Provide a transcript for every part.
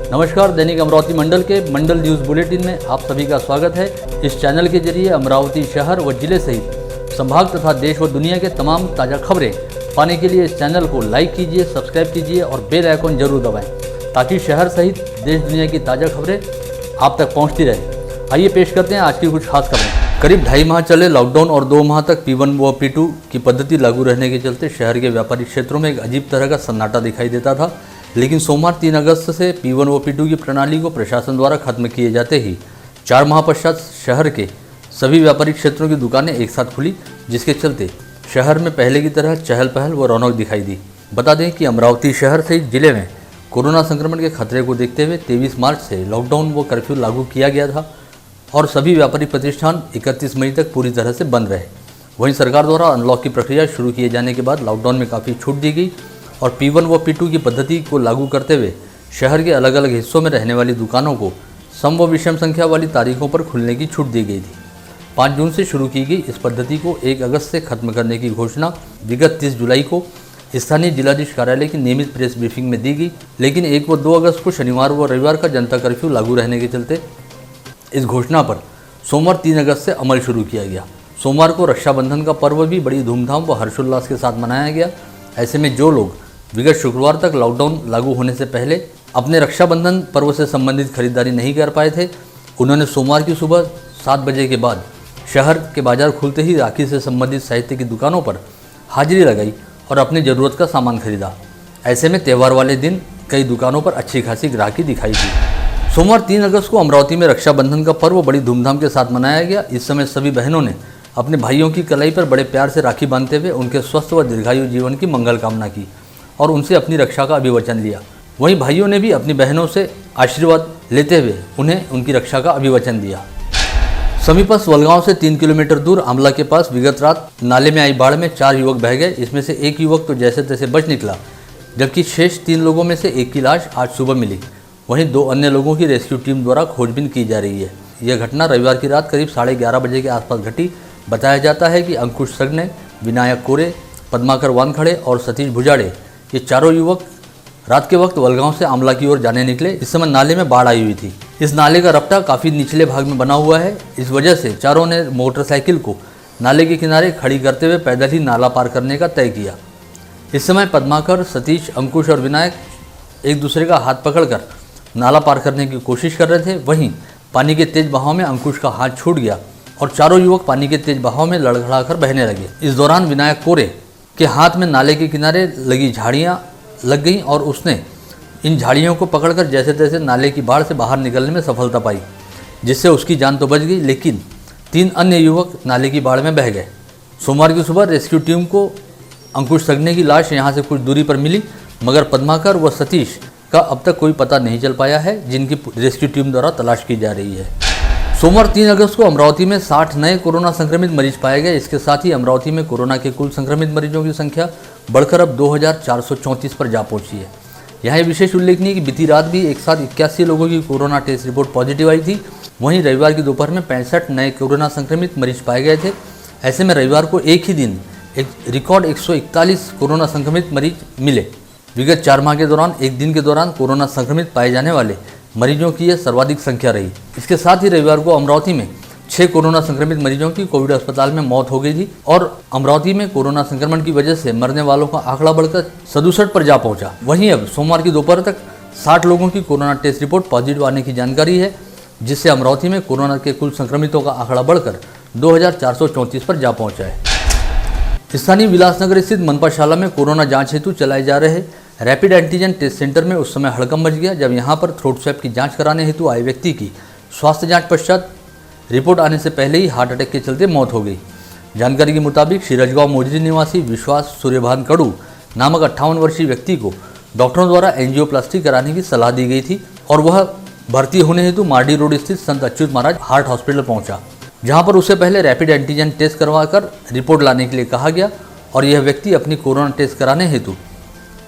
नमस्कार, दैनिक अमरावती मंडल के मंडल news bulletin में आप सभी का स्वागत है। इस चैनल के जरिए अमरावती शहर व जिले सहित संभाग तथा देश व दुनिया के तमाम ताज़ा खबरें पाने के लिए इस चैनल को लाइक कीजिए, सब्सक्राइब कीजिए और बेल आइकन जरूर दबाएं ताकि शहर सहित देश दुनिया की ताज़ा खबरें आप तक पहुँचती रहे। आइए पेश करते हैं आज की कुछ खास खबरें। करीब 2.5 माह चले लॉकडाउन और 2 माह तक P1 व P2 की पद्धति लागू रहने के चलते शहर के व्यापारिक क्षेत्रों में एक अजीब तरह का सन्नाटा दिखाई देता था। लेकिन सोमवार 3 अगस्त से P1 व P2 की प्रणाली को प्रशासन द्वारा खत्म किए जाते ही 4 माह पश्चात शहर के सभी व्यापारिक क्षेत्रों की दुकानें एक साथ खुली, जिसके चलते शहर में पहले की तरह चहल पहल व रौनक दिखाई दी। बता दें कि अमरावती शहर सहित जिले में कोरोना संक्रमण के खतरे को देखते हुए 23 मार्च से लॉकडाउन व कर्फ्यू लागू किया गया था और सभी व्यापारिक प्रतिष्ठान 31 मई तक पूरी तरह से बंद रहे। वहीं सरकार द्वारा अनलॉक की प्रक्रिया शुरू किए जाने के बाद लॉकडाउन में काफ़ी छूट दी गई और P1 व P2 की पद्धति को लागू करते हुए शहर के अलग अलग हिस्सों में रहने वाली दुकानों को सम व विषम संख्या वाली तारीखों पर खुलने की छूट दी गई थी। 5 जून से शुरू की गई इस पद्धति को 1 अगस्त से खत्म करने की घोषणा विगत 30 जुलाई को स्थानीय जिलाधीश कार्यालय की नियमित प्रेस ब्रीफिंग में दी गई। लेकिन 1 व 2 अगस्त को शनिवार व रविवार का जनता कर्फ्यू लागू रहने के चलते इस घोषणा पर सोमवार 3 अगस्त से अमल शुरू किया गया। सोमवार को रक्षाबंधन का पर्व भी बड़ी धूमधाम व हर्षोल्लास के साथ मनाया गया। ऐसे में जो लोग विगत शुक्रवार तक लॉकडाउन लागू होने से पहले अपने रक्षाबंधन पर्व से संबंधित खरीदारी नहीं कर पाए थे, उन्होंने सोमवार की सुबह 7 बजे के बाद शहर के बाजार खुलते ही राखी से संबंधित साहित्य की दुकानों पर हाजिरी लगाई और अपनी ज़रूरत का सामान खरीदा। ऐसे में त्यौहार वाले दिन कई दुकानों पर अच्छी खासी ग्राहकी दिखाई दी। सोमवार 3 अगस्त को अमरावती में रक्षाबंधन का पर्व बड़ी धूमधाम के साथ मनाया गया। इस समय सभी बहनों ने अपने भाइयों की कलाई पर बड़े प्यार से राखी बांधते हुए उनके स्वस्थ व दीर्घायु जीवन की मंगल कामना की और उनसे अपनी रक्षा का अभिवचन लिया। वहीं भाइयों ने भी अपनी बहनों से आशीर्वाद लेते हुए उन्हें उनकी रक्षा का अभिवचन दिया। समीपस्थ वलगांव से 3 किलोमीटर दूर आमला के पास विगत रात नाले में आई बाढ़ में 4 युवक बह गए। इसमें से एक युवक तो जैसे तैसे बच निकला, जबकि शेष 3 लोगों में से एक की लाश आज सुबह मिली। वहीं 2 अन्य लोगों की रेस्क्यू टीम द्वारा खोजबीन की जा रही है। यह घटना रविवार की रात करीब 11:30 बजे के आसपास घटी। बताया जाता है कि अंकुश सगने, विनायक कोरे, पद्माकर वानखड़े और सतीश भुजाड़े ये चारों युवक रात के वक्त वलगांव से आमला की ओर जाने निकले। इस समय नाले में बाढ़ आई हुई थी। इस नाले का रपटा काफ़ी निचले भाग में बना हुआ है। इस वजह से चारों ने मोटरसाइकिल को नाले के किनारे खड़ी करते हुए पैदल ही नाला पार करने का तय किया। इस समय पद्माकर, सतीश, अंकुश और विनायक एक दूसरे का हाथ पकड़कर नाला पार करने की कोशिश कर रहे थे। वहीं पानी के तेज बहाव में अंकुश का हाथ छूट गया और चारों युवक पानी के तेज बहाव में लड़खड़ाकर बहने लगे। इस दौरान विनायक कोरे के हाथ में नाले के किनारे लगी झाड़ियाँ लग गईं और उसने इन झाड़ियों को पकड़कर जैसे तैसे नाले की बाढ़ से बाहर निकलने में सफलता पाई, जिससे उसकी जान तो बच गई, लेकिन 3 अन्य युवक नाले की बाढ़ में बह गए। सोमवार की सुबह रेस्क्यू टीम को अंकुश सगने की लाश यहाँ से कुछ दूरी पर मिली, मगर पद्माकर व सतीश का अब तक कोई पता नहीं चल पाया है, जिनकी रेस्क्यू टीम द्वारा तलाश की जा रही है। सोमवार 3 अगस्त को अमरावती में 60 नए कोरोना संक्रमित मरीज पाए गए। इसके साथ ही अमरावती में कोरोना के कुल संक्रमित मरीजों की संख्या बढ़कर अब 2434 पर जा पहुंची है। यहाँ विशेष उल्लेखनीय कि बीती रात भी एक साथ 81 लोगों की कोरोना टेस्ट रिपोर्ट पॉजिटिव आई थी। वहीं रविवार की दोपहर में 65 नए कोरोना संक्रमित मरीज पाए गए थे। ऐसे में रविवार को एक ही दिन एक रिकॉर्ड 141 कोरोना संक्रमित मरीज मिले। विगत 4 माह के दौरान एक दिन के दौरान कोरोना संक्रमित पाए जाने वाले मरीजों की यह सर्वाधिक संख्या रही। इसके साथ ही रविवार को अमरावती में 6 कोरोना संक्रमित मरीजों की कोविड अस्पताल में मौत हो गई थी और अमरावती में कोरोना संक्रमण की वजह से मरने वालों का आंकड़ा बढ़कर 67 पर जा पहुंचा। वहीं अब सोमवार की दोपहर तक 60 लोगों की कोरोना टेस्ट रिपोर्ट पॉजिटिव आने की जानकारी है, जिससे अमरावती में कोरोना के कुल संक्रमितों का आंकड़ा बढ़कर 2434 पर जा पहुंचा है। स्थानीय विलासनगर स्थित मनपा शाला में कोरोना जाँच हेतु चलाए जा रहे रैपिड एंटीजन टेस्ट सेंटर में उस समय हड़कंप मच गया, जब यहां पर थ्रोट स्वैब की जांच कराने हेतु आए व्यक्ति की स्वास्थ्य जांच पश्चात रिपोर्ट आने से पहले ही हार्ट अटैक के चलते मौत हो गई। जानकारी के मुताबिक शिरजगांव मोजरी निवासी विश्वास सूर्यभान कड़ू नामक 58 वर्षीय व्यक्ति को डॉक्टरों द्वारा एंजियोप्लास्टी कराने की सलाह दी गई थी और वह भर्ती होने हेतु मार्डी रोड स्थित संत अच्युत महाराज हार्ट हॉस्पिटल पहुंचा, जहां पर उसे पहले रैपिड एंटीजन टेस्ट करवाकर रिपोर्ट लाने के लिए कहा गया और यह व्यक्ति अपनी कोरोना टेस्ट कराने हेतु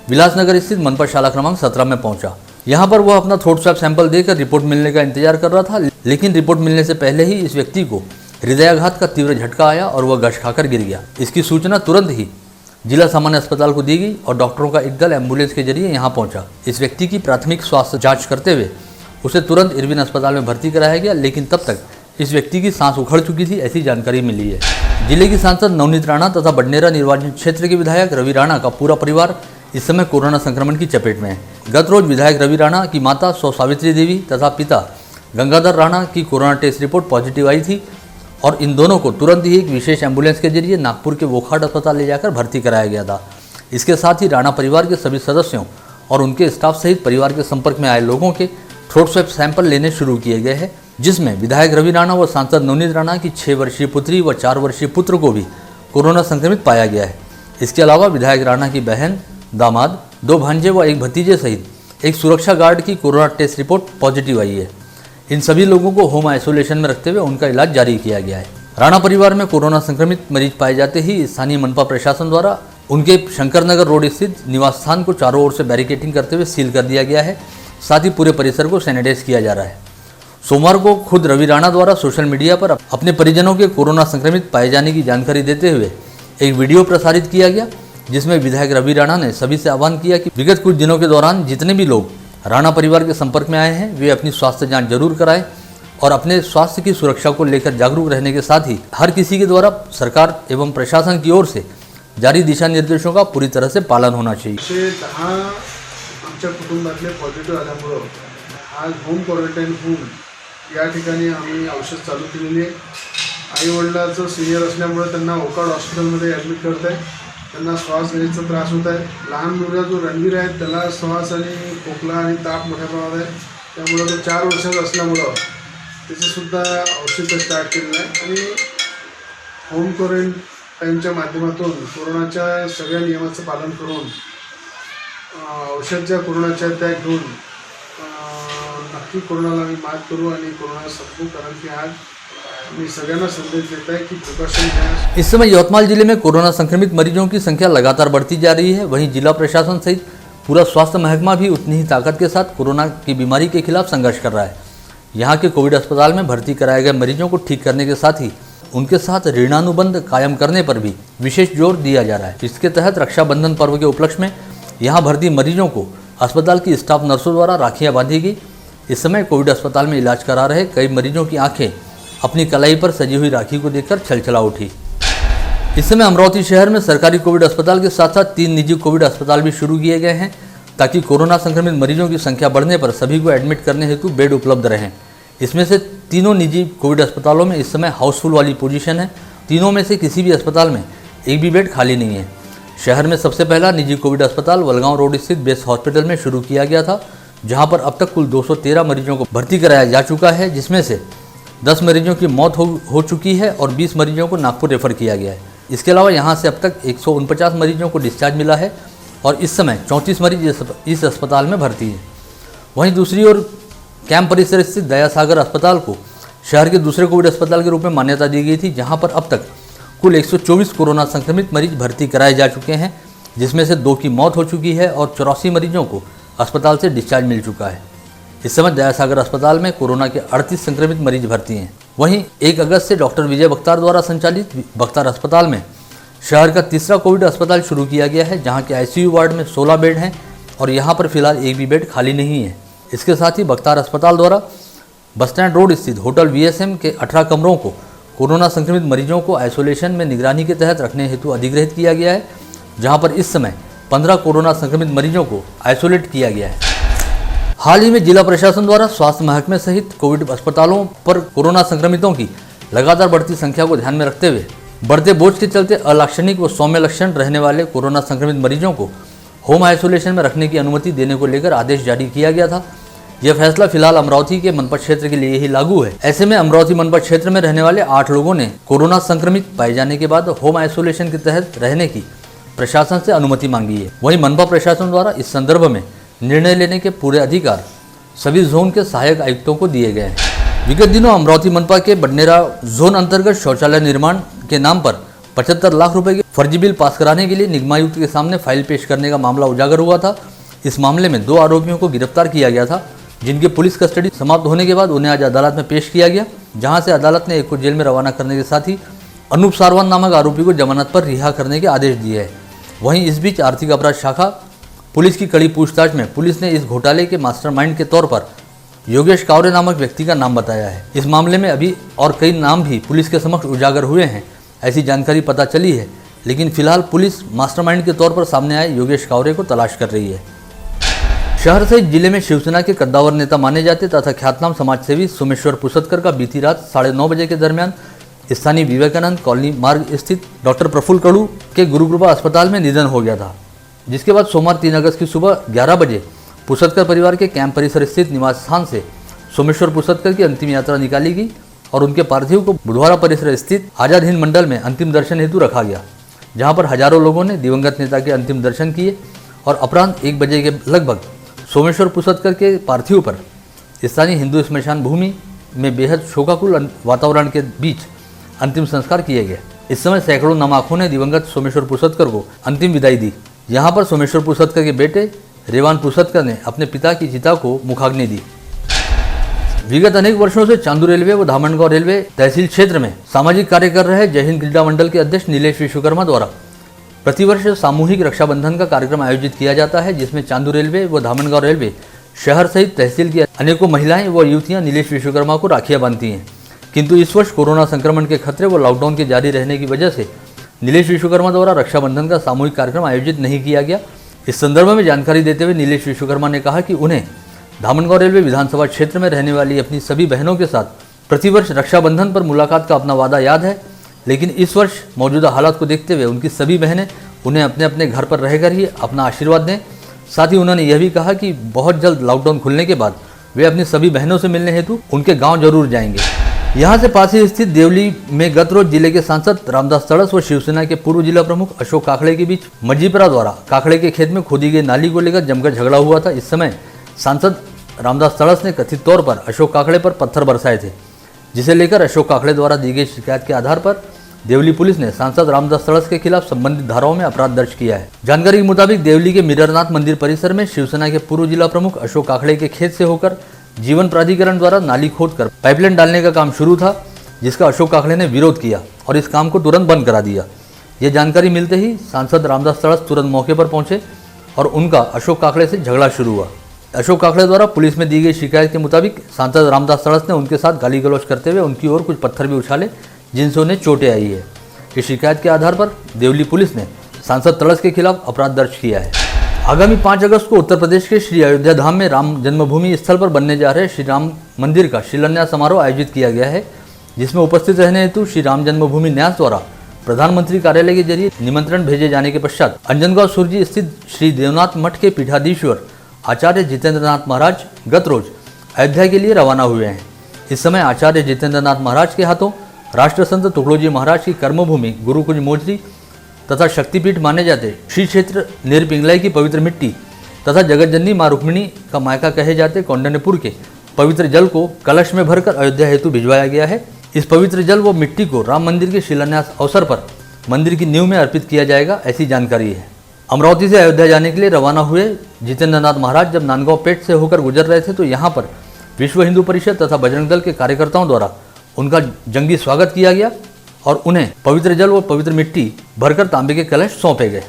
विलासनगर स्थित मनपा शाला क्रमांक 17 में पहुंचा। यहां पर वह अपना थ्रोट स्वैब सैंपल देकर रिपोर्ट मिलने का इंतजार कर रहा था, लेकिन रिपोर्ट मिलने से पहले ही इस व्यक्ति को हृदयाघात का तीव्र झटका आया और वह गश खाकर गिर गया। इसकी सूचना तुरंत ही जिला सामान्य अस्पताल को दी गई और डॉक्टरों का एक दल एम्बुलेंस के जरिए यहां पहुंचा। इस व्यक्ति की प्राथमिक स्वास्थ्य जांच करते हुए उसे तुरंत इरविन अस्पताल में भर्ती कराया गया, लेकिन तब तक इस व्यक्ति की सांस उखड़ चुकी थी, ऐसी जानकारी मिली है। जिले की सांसद नवनीत राणा तथा बडनेरा निर्वाचन क्षेत्र के विधायक रवि राणा का पूरा परिवार इस समय कोरोना संक्रमण की चपेट में है। गत रोज विधायक रवि राणा की माता सौ सावित्री देवी तथा पिता गंगाधर राणा की कोरोना टेस्ट रिपोर्ट पॉजिटिव आई थी और इन दोनों को तुरंत ही एक विशेष एम्बुलेंस के जरिए नागपुर के वोखाड अस्पताल ले जाकर भर्ती कराया गया था। इसके साथ ही राणा परिवार के सभी सदस्यों और उनके स्टाफ सहित परिवार के संपर्क में आए लोगों के थ्रोट स्वैप सैंपल लेने शुरू किए गए हैं, जिसमें विधायक रवि राणा व सांसद नवनीत राणा की 6 वर्षीय पुत्री व 4 वर्षीय पुत्र को भी कोरोना संक्रमित पाया गया है। इसके अलावा विधायक राणा की बहन, दामाद, 2 भांजे व 1 भतीजे सहित एक सुरक्षा गार्ड की कोरोना टेस्ट रिपोर्ट पॉजिटिव आई है। इन सभी लोगों को होम आइसोलेशन में रखते हुए उनका इलाज जारी किया गया है। राणा परिवार में कोरोना संक्रमित मरीज पाए जाते ही स्थानीय मनपा प्रशासन द्वारा उनके शंकरनगर रोड स्थित निवास स्थान को चारों ओर से बैरिकेडिंग करते हुए सील कर दिया गया है। साथ ही पूरे परिसर को सैनिटाइज किया जा रहा है। सोमवार को खुद रवि राणा द्वारा सोशल मीडिया पर अपने परिजनों के कोरोना संक्रमित पाए जाने की जानकारी देते हुए एक वीडियो प्रसारित किया गया, जिसमें विधायक रवि राणा ने सभी से आह्वान किया कि विगत कुछ दिनों के दौरान जितने भी लोग राणा परिवार के संपर्क में आए हैं वे अपनी स्वास्थ्य जांच जरूर कराएं और अपने स्वास्थ्य की सुरक्षा को लेकर जागरूक रहने के साथ ही हर किसी के द्वारा सरकार एवं प्रशासन की ओर से जारी दिशा निर्देशों का पूरी तरह से पालन होना चाहिए। 10 आमच्या कुटुंबातले पॉझिटिव्ह आल्यामुळं आज होम क्वारंटाईन होऊन या ठिकाणी आम्ही औषध चालू केलेली आहे। आई वडिलांचं सिनियर असल्यामुळे त्यांना ओकाड हॉस्पिटलमध्ये ॲडमिट करत आहे। त्यांना श्वास घ्यायचा त्रास होत आहे। लहान मुलगा जो रणवीर आहे त्याला श्वास आणि खोकला आणि ताप मोठ्या प्रमाणात आहे, त्यामुळे तो 4 वर्षाचा असल्यामुळं त्याचंसुद्धा औषध स्टार्ट केलेलं आहे आणि होम क्वारंटाईनच्या माध्यमातून कोरोनाच्या सगळ्या नियमाचं पालन करून औषध ज्या कोरोनाच्या त्या घेऊन नक्की कोरोनाला आम्ही मात करू आणि कोरोना संपू, कारण की आज मी सगळ्यांना संदेश देता है कि प्रिकॉशन है। इस समय यवतमाल जिले में कोरोना संक्रमित मरीजों की संख्या लगातार बढ़ती जा रही है। वहीं जिला प्रशासन सहित पूरा स्वास्थ्य महकमा भी उतनी ही ताकत के साथ कोरोना की बीमारी के खिलाफ संघर्ष कर रहा है। यहाँ के कोविड अस्पताल में भर्ती कराए गए मरीजों को ठीक करने के साथ ही उनके साथ ऋणानुबंध कायम करने पर भी विशेष जोर दिया जा रहा है। इसके तहत रक्षाबंधन पर्व के उपलक्ष्य में यहाँ भर्ती मरीजों को अस्पताल की स्टाफ नर्सों द्वारा राखियाँ बांधी गई। इस समय कोविड अस्पताल में इलाज करा रहे कई मरीजों की आंखें अपनी कलाई पर सजी हुई राखी को देखकर छलछला उठी। इस समय अमरावती शहर में सरकारी कोविड अस्पताल के साथ साथ 3 निजी कोविड अस्पताल भी शुरू किए गए हैं, ताकि कोरोना संक्रमित मरीजों की संख्या बढ़ने पर सभी को एडमिट करने हेतु बेड उपलब्ध रहें। इसमें से तीनों निजी कोविड अस्पतालों में इस समय हाउसफुल वाली पोजीशन है। तीनों में से किसी भी अस्पताल में एक भी बेड खाली नहीं है। शहर में सबसे पहला निजी कोविड अस्पताल वलगांव रोड स्थित बेस हॉस्पिटल में शुरू किया गया था, जहां पर अब तक कुल 213 मरीजों को भर्ती कराया जा चुका है, जिसमें से 10 मरीजों की मौत हो चुकी है और 20 मरीजों को नागपुर रेफर किया गया है। इसके अलावा यहां से अब तक 149 मरीजों को डिस्चार्ज मिला है और इस समय 34 मरीज इस अस्पताल में भर्ती हैं। वहीं दूसरी ओर कैंप परिसर स्थित दया सागर अस्पताल को शहर के दूसरे कोविड अस्पताल के रूप में मान्यता दी गई थी, जहां पर अब तक कुल 124 कोरोना संक्रमित मरीज भर्ती कराए जा चुके हैं, जिसमें से 2 की मौत हो चुकी है और 84 मरीजों को अस्पताल से डिस्चार्ज मिल चुका है। इस समय दया सागर अस्पताल में कोरोना के 38 संक्रमित मरीज भर्ती हैं। वहीं 1 अगस्त से डॉक्टर विजय बख्तार द्वारा संचालित बख्तार अस्पताल में शहर का तीसरा कोविड अस्पताल शुरू किया गया है, जहां के आईसीयू वार्ड में 16 बेड हैं और यहां पर फिलहाल एक भी बेड खाली नहीं है। इसके साथ ही बख्तार अस्पताल द्वारा बस स्टैंड रोड स्थित होटल वीएसएम के 18 कमरों को कोरोना संक्रमित मरीजों को आइसोलेशन में निगरानी के तहत रखने हेतु अधिग्रहित किया गया है, जहां पर इस समय 15 कोरोना संक्रमित मरीजों को आइसोलेट किया गया है। हाल ही में जिला प्रशासन द्वारा स्वास्थ्य महकमे सहित कोविड अस्पतालों पर कोरोना संक्रमितों की लगातार बढ़ती संख्या को ध्यान में रखते हुए बढ़ते बोझ के चलते अलाक्षणिक व सौम्य लक्षण रहने वाले कोरोना संक्रमित मरीजों को होम आइसोलेशन में रखने की अनुमति देने को लेकर आदेश जारी किया गया था। यह फैसला फिलहाल अमरावती के मनपा क्षेत्र के लिए ही लागू है। ऐसे में अमरावती मनपा क्षेत्र में रहने वाले 8 लोगों ने कोरोना संक्रमित पाए जाने के बाद होम आइसोलेशन के तहत रहने की प्रशासन से अनुमति मांगी है। वहीं मनपा प्रशासन द्वारा इस संदर्भ में निर्णय लेने के पूरे अधिकार सभी जोन के सहायक आयुक्तों को दिए गए हैं। विगत दिनों अमरावती मनपा के बडनेरा जोन अंतर्गत शौचालय निर्माण के नाम पर 75 लाख रुपए के फर्जी बिल पास कराने के लिए निगमायुक्त के सामने फाइल पेश करने का मामला उजागर हुआ था। इस मामले में 2 आरोपियों को गिरफ्तार किया गया था, जिनके पुलिस कस्टडी समाप्त होने के बाद उन्हें आज अदालत में पेश किया गया, जहां से अदालत ने एक को जेल में रवाना करने के साथ ही अनूप सारवान नामक आरोपी को जमानत पर रिहा करने के आदेश दिए हैं। वहीं इस बीच आर्थिक अपराध शाखा पुलिस की कड़ी पूछताछ में पुलिस ने इस घोटाले के मास्टरमाइंड के तौर पर योगेश कावरे नामक व्यक्ति का नाम बताया है। इस मामले में अभी और कई नाम भी पुलिस के समक्ष उजागर हुए हैं, ऐसी जानकारी पता चली है, लेकिन फिलहाल पुलिस मास्टरमाइंड के तौर पर सामने आए योगेश कावरे को तलाश कर रही है। शहर सहित जिले में शिवसेना के कद्दावर नेता माने जाते तथा ख्यातनाम समाजसेवी सोमेश्वर पुसदकर का बीती रात 9:30 बजे के दरमियान स्थानीय विवेकानंद कॉलोनी मार्ग स्थित डॉक्टर प्रफुल्ल कड़ू के गुरुकृपा अस्पताल में निधन हो गया था, जिसके बाद सोमवार 3 अगस्त की सुबह 11 बजे पुसदकर परिवार के कैंप परिसर स्थित निवास स्थान से सोमेश्वर पुसदकर की अंतिम यात्रा निकाली गई और उनके पार्थिव को बुधवारा परिसर स्थित आजाद हिंद मंडल में अंतिम दर्शन हेतु रखा गया, जहां पर हजारों लोगों ने दिवंगत नेता के अंतिम दर्शन किए और अपराह्न 1 बजे के लगभग सोमेश्वर पुसदकर के पार्थिव पर स्थानीय हिंदू स्मशान भूमि में बेहद शोकाकुल वातावरण के बीच अंतिम संस्कार किए गए। इस समय सैकड़ों नम आंखों ने दिवंगत सोमेश्वर पुसदकर को अंतिम विदाई दी। यहाँ पर सोमेश्वर पुसदकर के बेटे रेवान पुसदकर ने अपने पिता की चिता को मुखाग्नि दी। विगत अनेक वर्षों से चांदू रेलवे व धामनगांव रेलवे तहसील क्षेत्र में सामाजिक कार्य कर रहे जय हिंद क्रीड़ा मंडल के अध्यक्ष नीलेश विश्वकर्मा द्वारा प्रतिवर्ष सामूहिक रक्षाबंधन का कार्यक्रम आयोजित किया जाता है, जिसमें चांदू रेलवे व धामनगांव रेलवे शहर सहित तहसील की अनेकों महिलाएं व युवतियां नीलेश विश्वकर्मा को राखियां बांधती हैं। किंतु इस वर्ष कोरोना संक्रमण के खतरे व लॉकडाउन के जारी रहने की वजह से नीलेश विश्वकर्मा द्वारा रक्षाबंधन का सामूहिक कार्यक्रम आयोजित नहीं किया गया। इस संदर्भ में जानकारी देते हुए नीलेश विश्वकर्मा ने कहा कि उन्हें धामनगांव रेलवे विधानसभा क्षेत्र में रहने वाली अपनी सभी बहनों के साथ प्रतिवर्ष रक्षाबंधन पर मुलाकात का अपना वादा याद है, लेकिन इस वर्ष मौजूदा हालात को देखते हुए उनकी सभी बहनें उन्हें अपने अपने घर पर रहकर ही अपना आशीर्वाद दें। साथ ही उन्होंने यह भी कहा कि बहुत जल्द लॉकडाउन खुलने के बाद वे अपनी सभी बहनों से मिलने हेतु उनके गांव जरूर जाएंगे। यहां से पास ही स्थित देवली में गत रोज जिले के सांसद रामदास तड़स व शिवसेना के पूर्व जिला प्रमुख अशोक काकड़े के बीच मजीपरा द्वारा काकड़े के खेत में खोदी गई नाली को लेकर जमकर झगड़ा हुआ था। इस समय सांसद रामदास तड़स ने कथित तौर पर अशोक काकड़े पर पत्थर बरसाए थे, जिसे लेकर अशोक काकड़े द्वारा दी गई शिकायत के आधार पर देवली पुलिस ने सांसद रामदास तड़स के खिलाफ संबंधित धाराओं में अपराध दर्ज किया है। जानकारी के मुताबिक देवली के मिररनाथ मंदिर परिसर में शिवसेना के पूर्व जिला प्रमुख अशोक काकड़े के खेत से होकर जीवन प्राधिकरण द्वारा नाली खोदकर पाइपलाइन डालने का काम शुरू था, जिसका अशोक काकड़े ने विरोध किया और इस काम को तुरंत बंद करा दिया। यह जानकारी मिलते ही सांसद रामदास तड़स तुरंत मौके पर पहुंचे और उनका अशोक काकड़े से झगड़ा शुरू हुआ। अशोक काकड़े द्वारा पुलिस में दी गई शिकायत के मुताबिक सांसद रामदास तड़स ने उनके साथ गाली गलौज करते हुए उनकी ओर कुछ पत्थर भी उछाले, जिनसे उन्हें चोटें आई है। इस शिकायत के आधार पर देवली पुलिस ने सांसद तड़स के खिलाफ अपराध दर्ज किया है। आगामी 5 अगस्त को उत्तर प्रदेश के श्री अयोध्या धाम में राम जन्मभूमि स्थल पर बनने जा रहे श्री राम मंदिर का शिलान्यास समारोह आयोजित किया गया है, जिसमें उपस्थित रहने हेतु श्री राम जन्मभूमि न्यास द्वारा प्रधानमंत्री कार्यालय के जरिए निमंत्रण भेजे जाने के पश्चात अंजनगांव सुरजी स्थित श्री देवनाथ मठ के पीठाधीश्वर आचार्य जितेंद्रनाथ महाराज गत रोज अयोध्या के लिए रवाना हुए हैं। इस समय आचार्य जितेंद्रनाथ महाराज के हाथों राष्ट्रसंत तुकडोजी महाराज की कर्मभूमि गुरुकुंज मोजरी तथा शक्तिपीठ माने जाते श्री क्षेत्र निरपिंगलाई की पवित्र मिट्टी तथा जगतजननी मां रुक्मिणी का मायका कहे जाते कौंडन्यपुर के पवित्र जल को कलश में भरकर अयोध्या हेतु भिजवाया गया है। इस पवित्र जल व मिट्टी को राम मंदिर के शिलान्यास अवसर पर मंदिर की नींव में अर्पित किया जाएगा, ऐसी जानकारी है। अमरावती से अयोध्या जाने के लिए रवाना हुए जितेंद्रनाथ महाराज जब नांदगांव पेठ से होकर गुजर रहे थे तो यहाँ पर विश्व हिंदू परिषद तथा बजरंग दल के कार्यकर्ताओं द्वारा उनका जंगी स्वागत किया गया और उन्हें पवित्र जल व पवित्र मिट्टी भरकर तांबे के कलश सौंपे गए।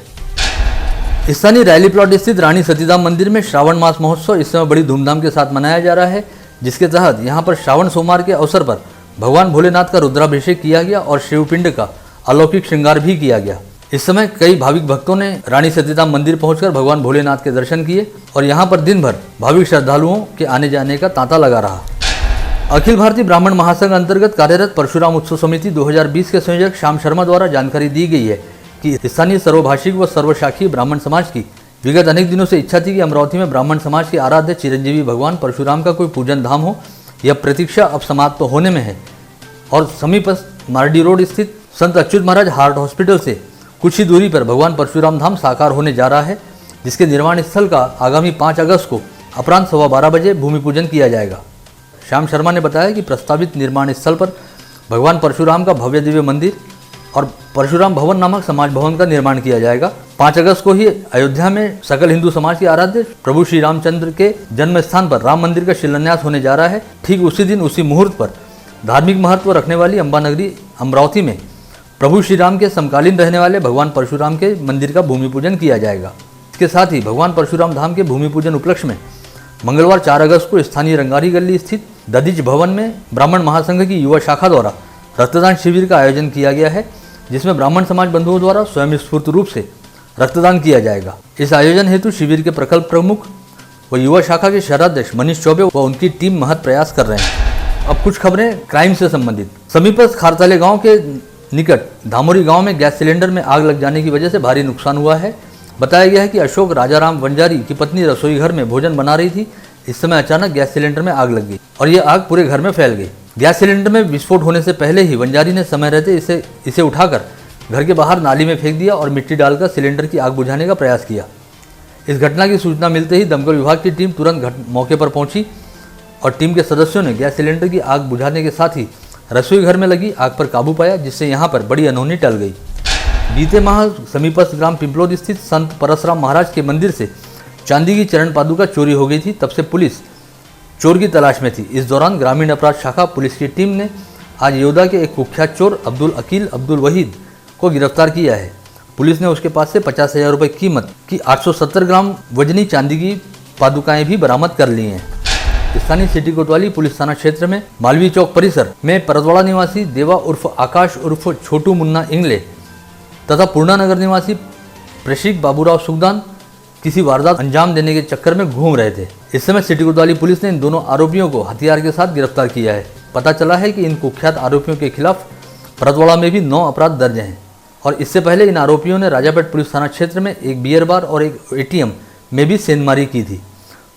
स्थानीय रैली प्लॉट स्थित रानी सतीधाम मंदिर में श्रावण मास महोत्सव इस समय बड़ी धूमधाम के साथ मनाया जा रहा है, जिसके तहत यहाँ पर श्रावण सोमवार के अवसर पर भगवान भोलेनाथ का रुद्राभिषेक किया गया और शिवपिंड का अलौकिक श्रृंगार भी किया गया। इस समय कई भाविक भक्तों ने रानी सतीधाम मंदिर पहुंचकर भगवान भोलेनाथ के दर्शन किए और यहाँ पर दिन भर भाविक श्रद्धालुओं के आने जाने का तांता लगा रहा। अखिल भारतीय ब्राह्मण महासंघ अंतर्गत कार्यरत परशुराम उत्सव समिति 2020 के संयोजक श्याम शर्मा द्वारा जानकारी दी गई है कि स्थानीय सर्वभाषिक व सर्वशाखीय ब्राह्मण समाज की विगत अनेक दिनों से इच्छा थी कि अमरावती में ब्राह्मण समाज के आराध्य चिरंजीवी भगवान परशुराम का कोई पूजन धाम हो। यह प्रतीक्षा अब समाप्त तो होने में है और समीपस्थ मारडी रोड स्थित संत अच्युत महाराज हार्ट हॉस्पिटल से कुछ ही दूरी पर भगवान परशुराम धाम साकार होने जा रहा है, जिसके निर्माण स्थल का आगामी 5 अगस्त को अपराह्न 12:15 बजे भूमि पूजन किया जाएगा। श्याम शर्मा ने बताया कि प्रस्तावित निर्माण स्थल पर भगवान परशुराम का भव्य दिव्य मंदिर और परशुराम भवन नामक समाज भवन का निर्माण किया जाएगा। 5 अगस्त को ही अयोध्या में सकल हिंदू समाज के आराध्य प्रभु श्री रामचंद्र के जन्म स्थान पर राम मंदिर का शिलान्यास होने जा रहा है। ठीक उसी दिन उसी मुहूर्त पर धार्मिक महत्व रखने वाली अंबा नगरी अमरावती में प्रभु श्री राम के समकालीन रहने वाले भगवान परशुराम के मंदिर का भूमि पूजन किया जाएगा। इसके साथ ही भगवान परशुराम धाम के भूमि पूजन उपलक्ष्य में मंगलवार 4 अगस्त को स्थानीय रंगारी गली स्थित दधिच भवन में ब्राह्मण महासंघ की युवा शाखा द्वारा रक्तदान शिविर का आयोजन किया गया है, जिसमें ब्राह्मण समाज बंधुओं द्वारा स्वयं स्फूर्त रूप से रक्तदान किया जाएगा। इस आयोजन हेतु शिविर के प्रकल्प प्रमुख व युवा शाखा के शहराध्यक्ष मनीष चौबे व उनकी टीम महत प्रयास कर रहे हैं। अब कुछ खबरें क्राइम से संबंधित। समीपस्थ खारताले गांव के निकट धामोरी गांव में गैस सिलेंडर में आग लग जाने की वजह से भारी नुकसान हुआ है। बताया गया है कि अशोक राजाराम वंजारी की पत्नी रसोई घर में भोजन बना रही थी। इस समय अचानक गैस सिलेंडर में आग लग गई और ये आग पूरे घर में फैल गई। गैस सिलेंडर में विस्फोट होने से पहले ही वंजारी ने समय रहते इसे उठाकर घर के बाहर नाली में फेंक दिया और मिट्टी डालकर सिलेंडर की आग बुझाने का प्रयास किया। इस घटना की सूचना मिलते ही दमकल विभाग की टीम तुरंत मौके पर पहुंची और टीम के सदस्यों ने गैस सिलेंडर की आग बुझाने के साथ ही रसोई घर में लगी आग पर काबू पाया, जिससे यहां पर बड़ी अनहोनी टल गई। बीते माह समीपस्थ ग्राम पिंपलोद स्थित संत परसराम महाराज के मंदिर से चांदी की चरण पादुका चोरी हो गई थी। तब से पुलिस चोर की तलाश में थी। इस दौरान ग्रामीण अपराध शाखा पुलिस की टीम ने आज योदा के एक कुख्यात चोर अब्दुल वहीद को गिरफ्तार किया है। पुलिस ने उसके पास से 50,000 रुपये कीमत की 870 ग्राम वजनी चांदी की पादुकाएं भी बरामद कर ली हैं। स्थानीय सिटी कोतवाली पुलिस थाना क्षेत्र में मालवीय चौक परिसर में परतवाड़ा निवासी देवा उर्फ आकाश उर्फ छोटू मुन्ना इंगले तथा पूर्णानगर निवासी प्रशिक बाबूराव सुखदान किसी वारदात अंजाम देने के चक्कर में घूम रहे थे। इस समय सिटी कोतवाली पुलिस ने इन दोनों आरोपियों को हथियार के साथ गिरफ्तार किया है। पता चला है कि इन कुख्यात आरोपियों के खिलाफ परतवाड़ा में भी 9 अपराध दर्ज हैं और इससे पहले इन आरोपियों ने राजापेट पुलिस थाना क्षेत्र में एक बियर बार और एक ATM में भी सेंधमारी की थी।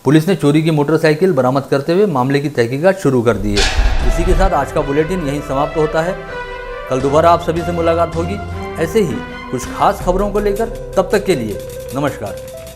पुलिस ने चोरी की मोटरसाइकिल बरामद करते हुए मामले की तहकीकात शुरू कर दी है। इसी के साथ आज का बुलेटिन यहीं समाप्त होता है। कल दोबारा आप सभी से मुलाकात होगी ऐसे ही कुछ खास खबरों को लेकर। तब तक के लिए नमस्कार।